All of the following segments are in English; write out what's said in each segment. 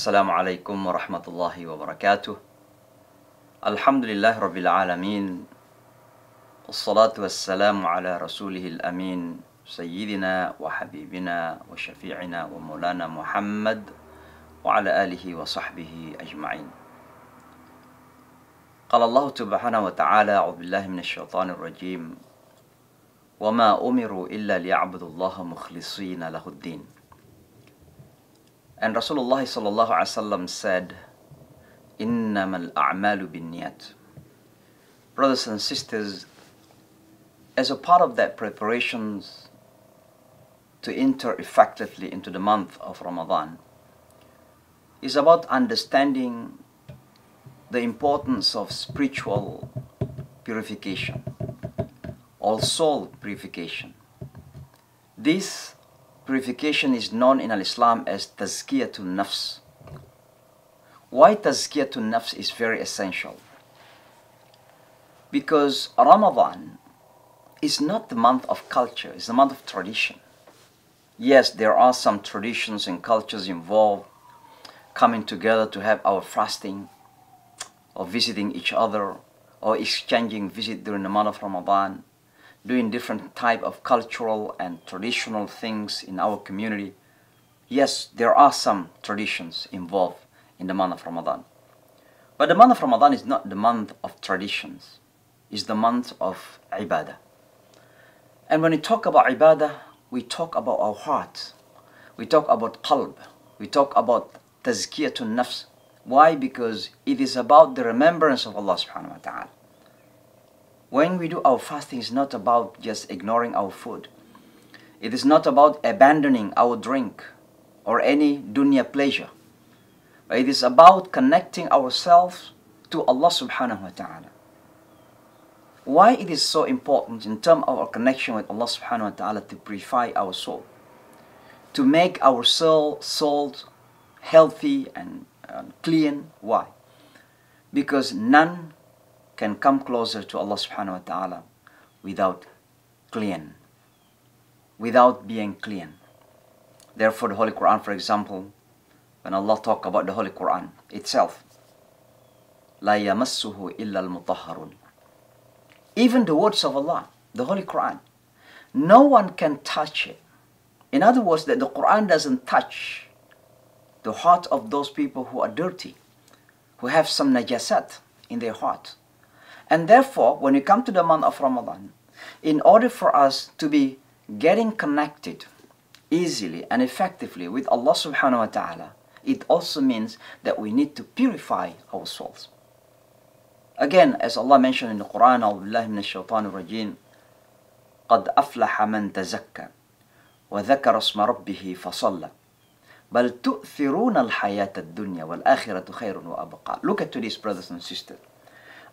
Assalamu alaikum wa rahmatullahi wa barakatuh. Alhamdulillah Rabbil Alameen. Wassalatu wassalamu ala rasulihil amin. Sayyidina wa habibina wa shafi'ina wa maulana Muhammad wa ala alihi wa sahbihi ajma'in. قال الله سبحانه وتعالى أعوذ بالله من الشيطان الرجيم وما أمروا إلا ليعبدوا الله مخلصين له الدين. And Rasulullah sallallahu alaihi wasallam said, إنما الأعمال بالنيات. Brothers and sisters, as a part of that preparations to enter effectively into the month of Ramadan is about understanding the importance of spiritual purification or soul purification. This purification is known in Islam as tazkiyatul nafs. Why tazkiyatul nafs is very essential? Because Ramadan is not the month of culture, it's the month of tradition. Yes, there are some traditions and cultures involved, coming together to have our fasting, or visiting each other, or exchanging visit during the month of Ramadan, doing different type of cultural and traditional things in our community. Yes, there are some traditions involved in the month of Ramadan. But the month of Ramadan is not the month of traditions. It's the month of ibadah. And when we talk about ibadah, we talk about our heart. We talk about qalb. We talk about tazkiyatun nafs. Why? Because it is about the remembrance of Allah subhanahu wa ta'ala. When we do our fasting, it's not about just ignoring our food. It is not about abandoning our drink or any dunya pleasure. But it is about connecting ourselves to Allah subhanahu wa ta'ala. Why it is so important in terms of our connection with Allah subhanahu wa ta'ala to purify our soul, to make our souls healthy and clean. Why? Because none can come closer to Allah subhanahu wa ta'ala without being clean. Therefore the Holy Quran, for example, when Allah talk about the Holy Quran itself, لا يمسه إلا المطهرون. Even the words of Allah, the Holy Quran, no one can touch it. In other words, that the Quran doesn't touch the heart of those people who are dirty, who have some najasat in their heart. And therefore, when we come to the month of Ramadan, in order for us to be getting connected easily and effectively with Allah subhanahu wa ta'ala, it also means that we need to purify our souls. Again, as Allah mentioned in the Quran, أعوذ بالله من الشيطان الرجيم قد أفلح من تزكى وذكر اسم ربه فصلى بل تؤثرون الحياة الدنيا والآخرة خير وأبقى. Look at this, brothers and sisters.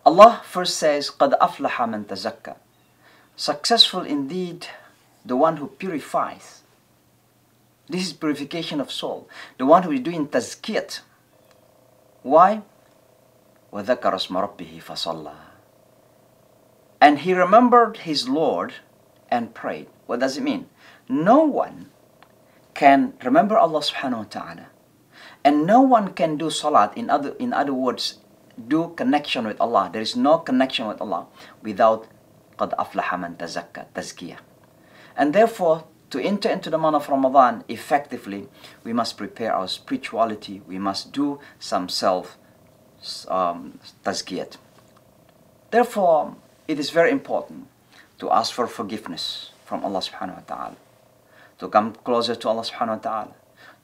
Allah first says, قَدْ أَفْلَحَ مَنْ تَزَكَّى. Successful indeed the one who purifies. This is purification of soul. The one who is doing tazkiyat. Why? وَذَكَرَ اسْمَ رَبِّهِ فَصَلَّى. And he remembered his Lord and prayed. What does it mean? No one can remember Allah subhanahu wa ta'ala, and no one can do salat, in other words, do connection with Allah. There is no connection with Allah without قَدْ أَفْلَحَ مَنْ تَزَكَّى, tazkiyah. And therefore, to enter into the month of Ramadan effectively, we must prepare our spirituality. We must do some tazkiyat. Therefore, it is very important to ask for forgiveness from Allah subhanahu wa ta'ala, to come closer to Allah subhanahu wa ta'ala,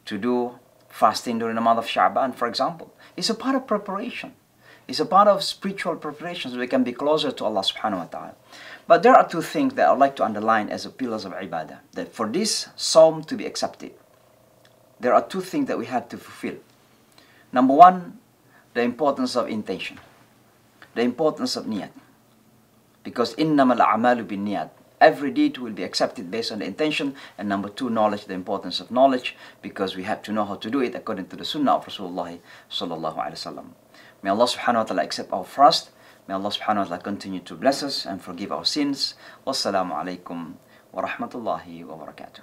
to do fasting during the month of Sha'ban, for example. It's a part of preparation. It's a part of spiritual preparation so we can be closer to Allah subhanahu wa ta'ala. But there are two things that I'd like to underline as the pillars of ibadah, that for this psalm to be accepted, there are two things that we have to fulfill. Number one, the importance of intention, the importance of niyat. Because إِنَّمَا الْأَعْمَالُ بِالنِّيَاتِ. Every deed will be accepted based on the intention. And number two, knowledge, the importance of knowledge, because we have to know how to do it according to the sunnah of Rasulullah sallallahu alaihi wasallam. May Allah subhanahu wa ta'ala accept our fast. May Allah subhanahu wa ta'ala continue to bless us and forgive our sins. Wassalamu alaikum wa rahmatullahi wa barakatuh.